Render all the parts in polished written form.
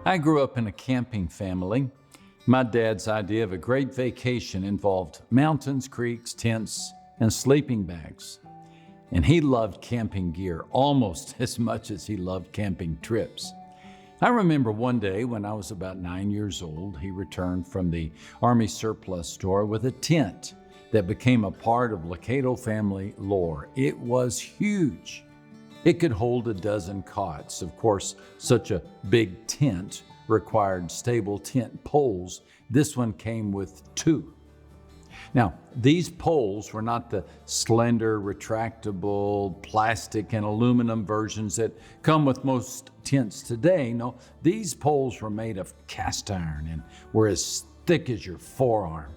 I grew up in a camping family. My dad's idea of a great vacation involved mountains, creeks, tents, and sleeping bags. And he loved camping gear almost as much as he loved camping trips. I remember one day when I was about 9 years old, he returned from the Army surplus store with a tent that became a part of Lakato family lore. It was huge. It could hold a dozen cots. Of course, such a big tent required stable tent poles. This one came with 2. Now, these poles were not the slender, retractable, plastic and aluminum versions that come with most tents today. No, these poles were made of cast iron and were as thick as your forearm.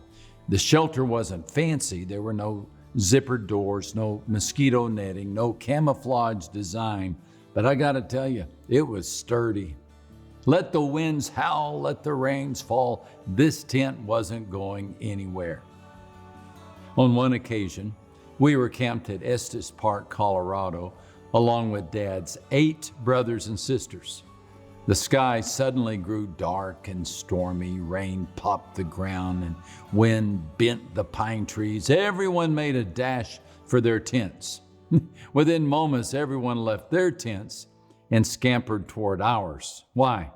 The shelter wasn't fancy. There were no zippered doors, no mosquito netting, no camouflage design. But I gotta tell you, it was sturdy. Let the winds howl, let the rains fall. This tent wasn't going anywhere. On one occasion, we were camped at Estes Park, Colorado, along with Dad's 8 brothers and sisters. The sky suddenly grew dark and stormy. Rain popped the ground and wind bent the pine trees. Everyone made a dash for their tents. Within moments, everyone left their tents and scampered toward ours. Why?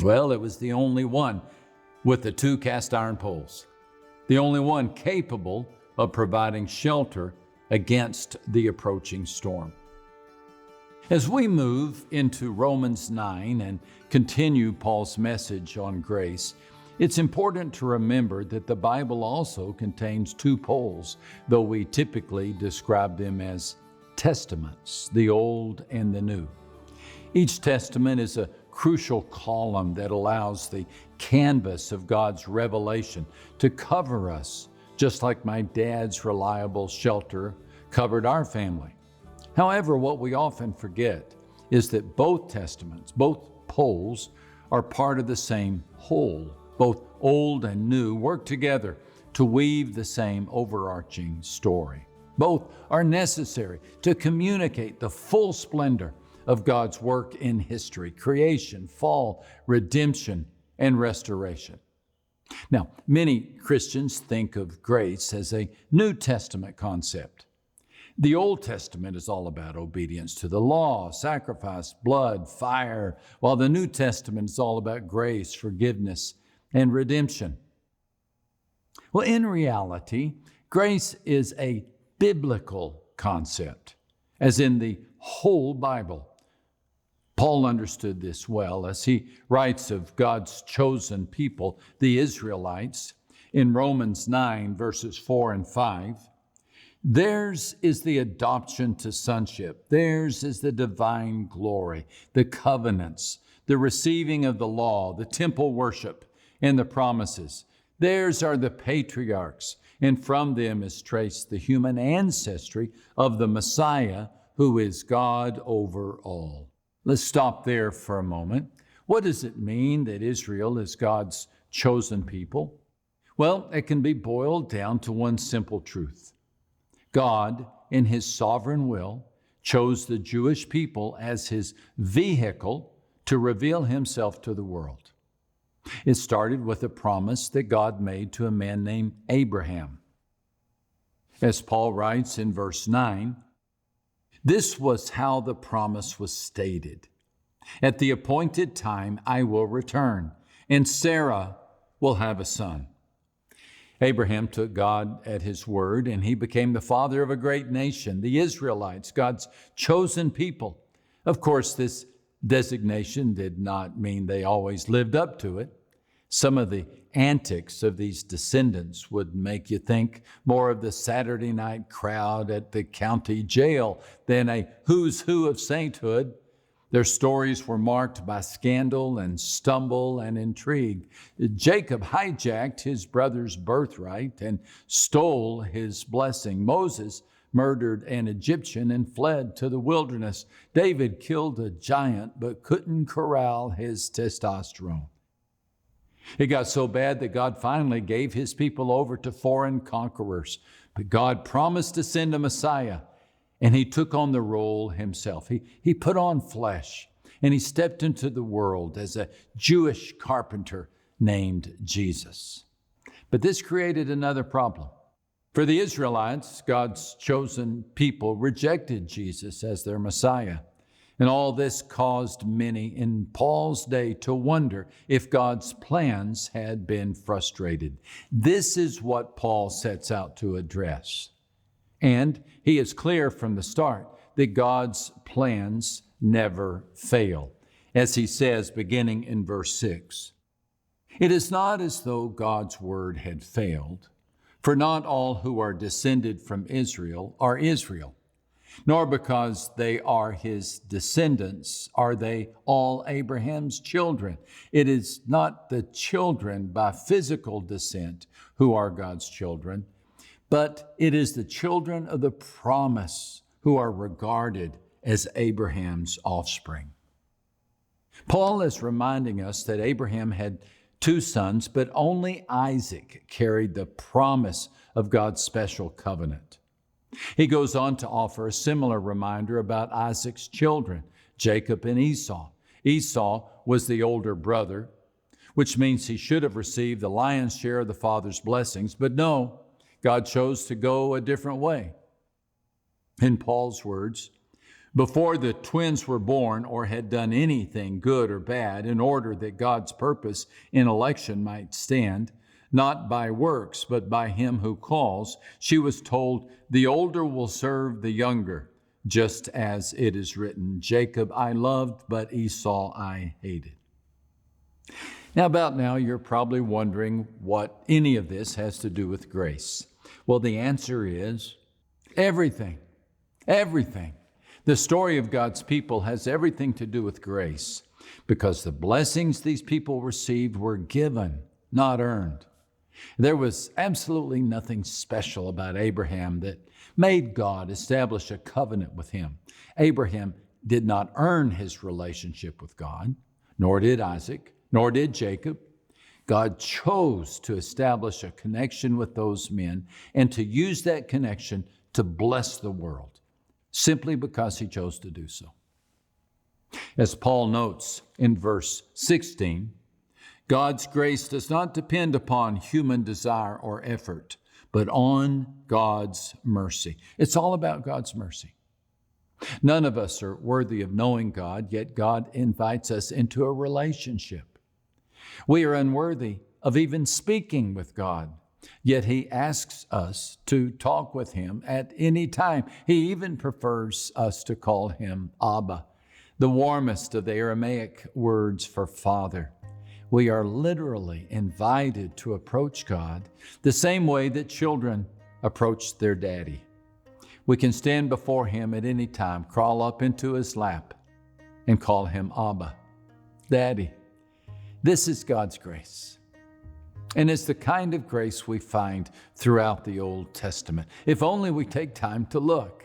Well, it was the only one with the 2 cast iron poles, the only one capable of providing shelter against the approaching storm. As we move into Romans 9 and continue Paul's message on grace, it's important to remember that the Bible also contains 2 poles, though we typically describe them as testaments, the Old and the New. Each testament is a crucial column that allows the canvas of God's revelation to cover us, just like my dad's reliable shelter covered our family. However, what we often forget is that both testaments, both poles, are part of the same whole. Both Old and New work together to weave the same overarching story. Both are necessary to communicate the full splendor of God's work in history: creation, fall, redemption, and restoration. Now, many Christians think of grace as a New Testament concept. The Old Testament is all about obedience to the law, sacrifice, blood, fire, while the New Testament is all about grace, forgiveness, and redemption. Well, in reality, grace is a biblical concept, as in the whole Bible. Paul understood this well as he writes of God's chosen people, the Israelites, in Romans 9, verses 4 and 5. Theirs is the adoption to sonship. Theirs is the divine glory, the covenants, the receiving of the law, the temple worship, and the promises. Theirs are the patriarchs, and from them is traced the human ancestry of the Messiah, who is God over all. Let's stop there for a moment. What does it mean that Israel is God's chosen people? Well, it can be boiled down to one simple truth. God, in His sovereign will, chose the Jewish people as His vehicle to reveal Himself to the world. It started with a promise that God made to a man named Abraham. As Paul writes in verse 9, this was how the promise was stated. At the appointed time, I will return, and Sarah will have a son. Abraham took God at His word, and he became the father of a great nation, the Israelites, God's chosen people. Of course, this designation did not mean they always lived up to it. Some of the antics of these descendants would make you think more of the Saturday night crowd at the county jail than a who's who of sainthood. Their stories were marked by scandal and stumble and intrigue. Jacob hijacked his brother's birthright and stole his blessing. Moses murdered an Egyptian and fled to the wilderness. David killed a giant but couldn't corral his testosterone. It got so bad that God finally gave His people over to foreign conquerors. But God promised to send a Messiah, and He took on the role Himself. He put on flesh. and he stepped into the world as a Jewish carpenter named Jesus. But this created another problem. For the Israelites, God's chosen people rejected Jesus as their Messiah. And all this caused many in Paul's day to wonder if God's plans had been frustrated. This is what Paul sets out to address. And he is clear from the start that God's plans never fail. As he says, beginning in verse 6, "It is not as though God's word had failed, for not all who are descended from Israel are Israel. Nor because they are his descendants are they all Abraham's children. It is not the children by physical descent who are God's children, but it is the children of the promise who are regarded as Abraham's offspring." Paul is reminding us that Abraham had 2 sons, but only Isaac carried the promise of God's special covenant. He goes on to offer a similar reminder about Isaac's children, Jacob and Esau. Esau was the older brother, which means he should have received the lion's share of the father's blessings, but no, God chose to go a different way. In Paul's words, before the twins were born or had done anything good or bad, in order that God's purpose in election might stand, not by works, but by him who calls, she was told, the older will serve the younger, just as it is written, Jacob I loved, but Esau I hated. Now, about now, you're probably wondering what any of this has to do with grace. Well, the answer is everything. Everything. The story of God's people has everything to do with grace, because the blessings these people received were given, not earned. There was absolutely nothing special about Abraham that made God establish a covenant with him. Abraham did not earn his relationship with God, nor did Isaac, nor did Jacob. God chose to establish a connection with those men and to use that connection to bless the world, simply because he chose to do so. As Paul notes in verse 16, God's grace does not depend upon human desire or effort, but on God's mercy. It's all about God's mercy. None of us are worthy of knowing God, yet God invites us into a relationship. We are unworthy of even speaking with God, yet he asks us to talk with him at any time. He even prefers us to call him Abba, the warmest of the Aramaic words for Father. We are literally invited to approach God the same way that children approach their daddy. We can stand before him at any time, crawl up into his lap, and call him Abba, Daddy. This is God's grace. And it's the kind of grace we find throughout the Old Testament, if only we take time to look.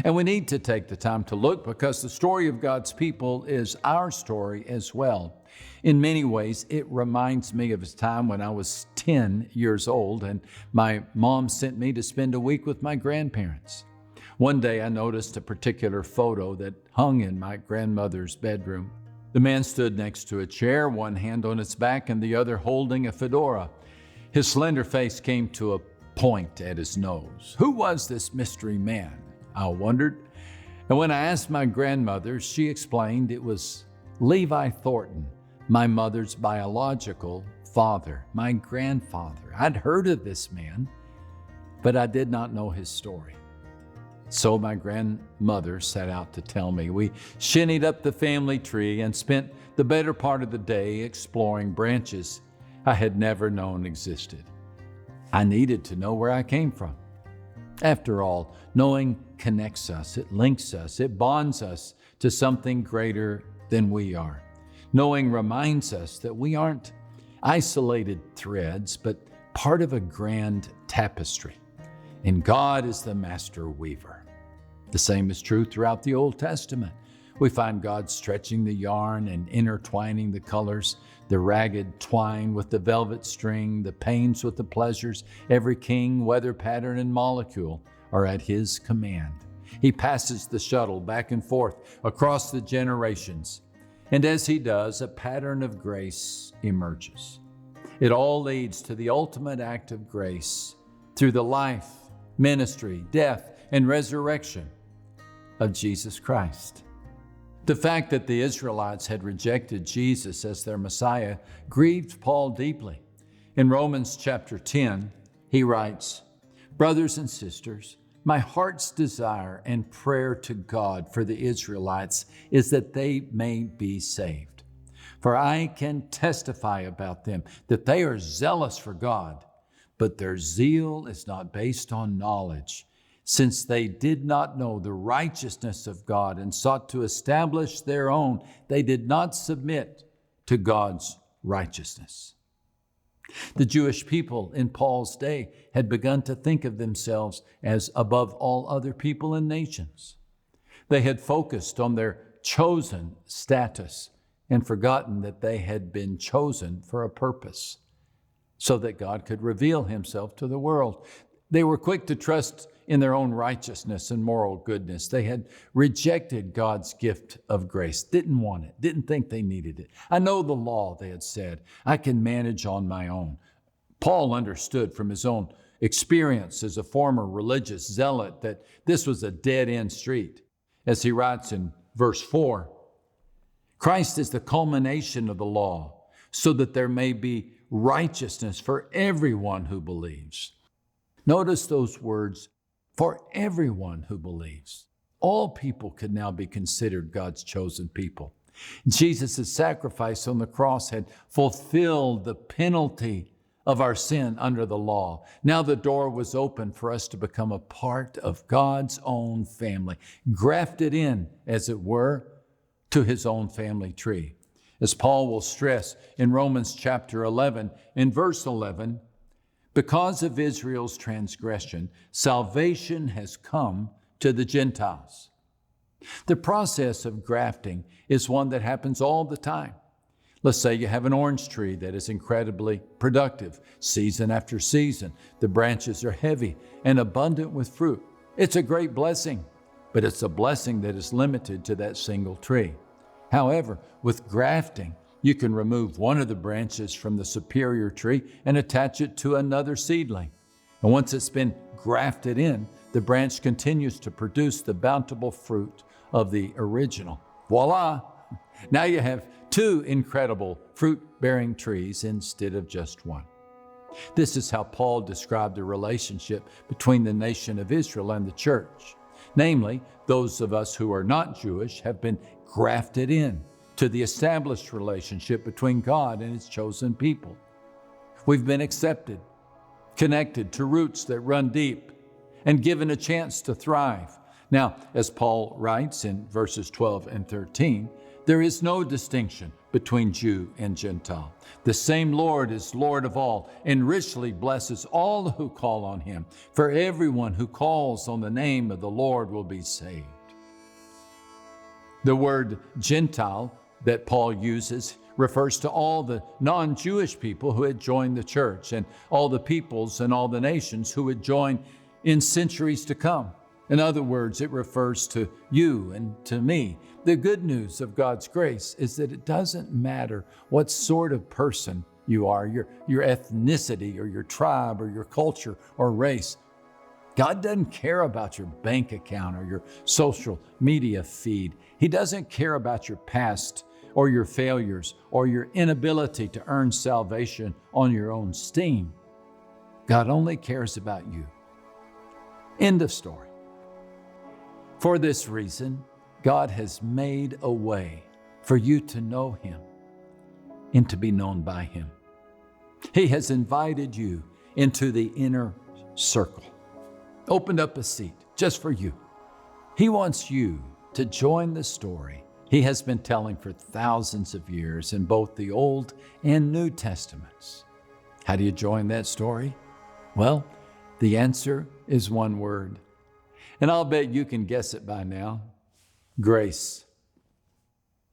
And we need to take the time to look because the story of God's people is our story as well. In many ways, it reminds me of a time when I was 10 years old and my mom sent me to spend a week with my grandparents. One day I noticed a particular photo that hung in my grandmother's bedroom. The man stood next to a chair, one hand on its back and the other holding a fedora. His slender face came to a point at his nose. Who was this mystery man? I wondered. And when I asked my grandmother, she explained it was Levi Thornton, my mother's biological father, my grandfather. I'd heard of this man, but I did not know his story. So my grandmother set out to tell me. We shinnied up the family tree and spent the better part of the day exploring branches I had never known existed. I needed to know where I came from. After all, knowing connects us, it links us, it bonds us to something greater than we are. Knowing reminds us that we aren't isolated threads, but part of a grand tapestry. And God is the master weaver. The same is true throughout the Old Testament. We find God stretching the yarn and intertwining the colors, the ragged twine with the velvet string, the pains with the pleasures. Every king, weather pattern, and molecule are at his command. He passes the shuttle back and forth across the generations. And as he does, a pattern of grace emerges. It all leads to the ultimate act of grace through the life, ministry, death, and resurrection of Jesus Christ. The fact that the Israelites had rejected Jesus as their Messiah grieved Paul deeply. In Romans chapter 10, he writes, "Brothers and sisters, my heart's desire and prayer to God for the Israelites is that they may be saved. For I can testify about them that they are zealous for God, but their zeal is not based on knowledge, since they did not know the righteousness of God and sought to establish their own. They did not submit to God's righteousness." The Jewish people in Paul's day had begun to think of themselves as above all other people and nations. They had focused on their chosen status and forgotten that they had been chosen for a purpose, so that God could reveal himself to the world. They were quick to trust in their own righteousness and moral goodness. They had rejected God's gift of grace, didn't want it, didn't think they needed it. I know the law, they had said. I can manage on my own. Paul understood from his own experience as a former religious zealot that this was a dead-end street. As he writes in verse 4, "Christ is the culmination of the law, so that there may be righteousness for everyone who believes." Notice those words, for everyone who believes. All people could now be considered God's chosen people. Jesus' sacrifice on the cross had fulfilled the penalty of our sin under the law. Now the door was open for us to become a part of God's own family, grafted in, as it were, to his own family tree. As Paul will stress in Romans chapter 11, in verse 11, "Because of Israel's transgression, salvation has come to the Gentiles." The process of grafting is one that happens all the time. Let's say you have an orange tree that is incredibly productive. Season after season, the branches are heavy and abundant with fruit. It's a great blessing, but it's a blessing that is limited to that single tree. However, with grafting, you can remove one of the branches from the superior tree and attach it to another seedling. And once it's been grafted in, the branch continues to produce the bountiful fruit of the original. Voila! Now you have two incredible fruit-bearing trees instead of just one. This is how Paul described the relationship between the nation of Israel and the church. Namely, those of us who are not Jewish have been grafted in to the established relationship between God and his chosen people. We've been accepted, connected to roots that run deep, and given a chance to thrive. Now, as Paul writes in verses 12 and 13, there is no distinction between Jew and Gentile. The same Lord is Lord of all and richly blesses all who call on him. For everyone who calls on the name of the Lord will be saved. The word Gentile that Paul uses refers to all the non-Jewish people who had joined the church and all the peoples and all the nations who would join in centuries to come. In other words, it refers to you and to me. The good news of God's grace is that it doesn't matter what sort of person you are, your ethnicity or your tribe or your culture or race. God doesn't care about your bank account or your social media feed. He doesn't care about your past or your failures or your inability to earn salvation on your own steam. God only cares about you. End of story. For this reason, God has made a way for you to know him and to be known by him. He has invited you into the inner circle, opened up a seat just for you. He wants you to join the story he has been telling for thousands of years in both the Old and New Testaments. How do you join that story? Well, the answer is one word. And I'll bet you can guess it by now. Grace.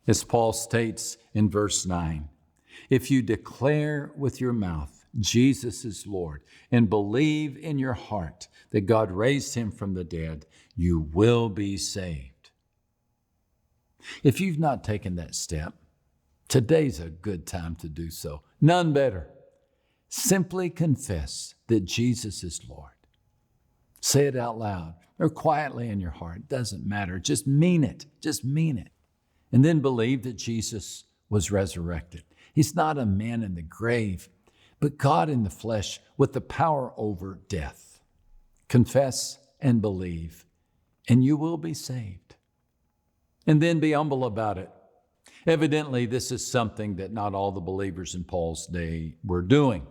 As Paul states in verse 9, if you declare with your mouth Jesus is Lord and believe in your heart that God raised him from the dead, you will be saved. If you've not taken that step, today's a good time to do so. None better. Simply confess that Jesus is Lord. Say it out loud or quietly in your heart. It doesn't matter. Just mean it. Just mean it. And then believe that Jesus was resurrected. He's not a man in the grave, but God in the flesh with the power over death. Confess and believe, and you will be saved. And then be humble about it. Evidently, this is something that not all the believers in Paul's day were doing.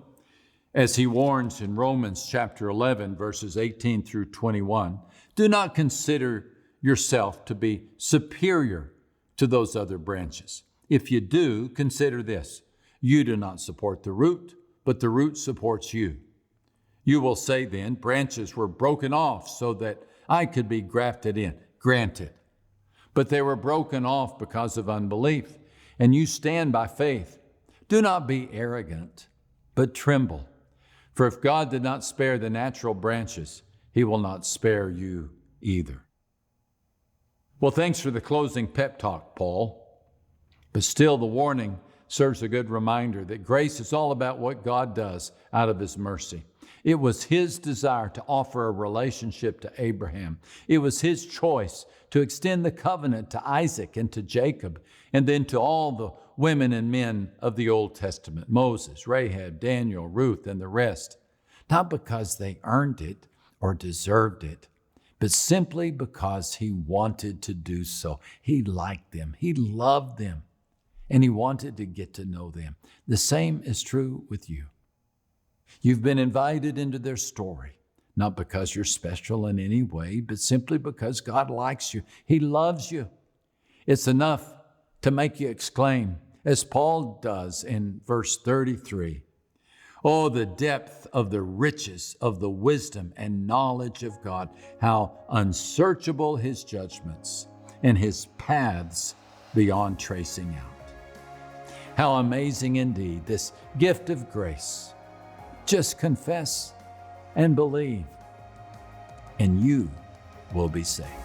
As he warns in Romans chapter 11, verses 18 through 21, do not consider yourself to be superior to those other branches. If you do, consider this: you do not support the root, but the root supports you. You will say then, branches were broken off so that I could be grafted in. Granted. But they were broken off because of unbelief, and you stand by faith. Do not be arrogant, but tremble. For if God did not spare the natural branches, he will not spare you either. Well, thanks for the closing pep talk, Paul. But still, the warning serves a good reminder that grace is all about what God does out of his mercy. It was his desire to offer a relationship to Abraham. It was his choice to extend the covenant to Isaac and to Jacob, and then to all the women and men of the Old Testament: Moses, Rahab, Daniel, Ruth, and the rest. Not because they earned it or deserved it, but simply because he wanted to do so. He liked them. He loved them. And he wanted to get to know them. The same is true with you. You've been invited into their story, not because you're special in any way, but simply because God likes you. He loves you. It's enough to make you exclaim, as Paul does in verse 33, "Oh, the depth of the riches of the wisdom and knowledge of God, how unsearchable his judgments and his paths beyond tracing out." How amazing indeed this gift of grace. Just confess and believe, and you will be saved.